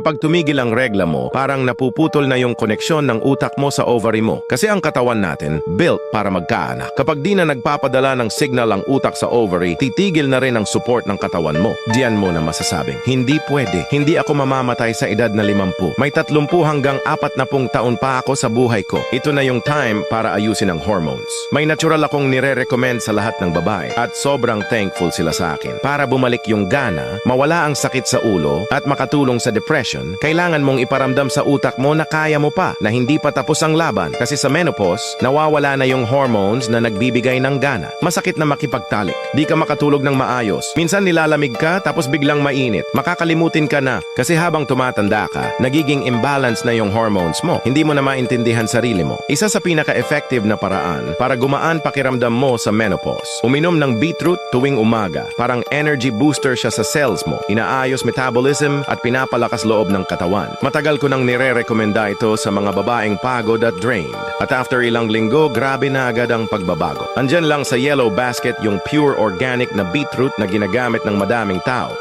Pag tumigil ang regla mo, parang napuputol na yung koneksyon ng utak mo sa ovary mo. Kasi ang katawan natin, built para magkaanak. Kapag di na nagpapadala ng signal ang utak sa ovary, titigil na rin ang support ng katawan mo. Diyan mo na masasabing, hindi pwede. Hindi ako mamamatay sa edad na 50. May 30 hanggang 40 taon pa ako sa buhay ko. Ito na yung time para ayusin ang hormones. May natural akong nire-recommend sa lahat ng babae at sobrang thankful sila sa akin. Para bumalik yung gana, mawala ang sakit sa ulo at makatulong sa depression, kailangan mong iparamdam sa utak mo na kaya mo pa, na hindi pa tapos ang laban. Kasi sa menopause, nawawala na yung hormones na nagbibigay ng gana. Masakit na makipagtalik. Di ka makatulog ng maayos. Minsan nilalamig ka tapos biglang mainit. Makakalimutin ka na. Kasi habang tumatanda ka, nagiging imbalance na yung hormones mo. Hindi mo na maintindihan sarili mo. Isa sa pinaka-effective na paraan para gumaan pakiramdam mo sa menopause. Uminom ng beetroot tuwing umaga. Parang energy booster siya sa cells mo. Inaayos metabolism at pinapalakas loob ng katawan. Matagal ko nang nire-rekomenda ito sa mga babaeng pagod at drained. At after ilang linggo, grabe na agad ang pagbabago. Andyan lang sa yellow basket yung pure organic na beetroot na ginagamit ng madaming tao.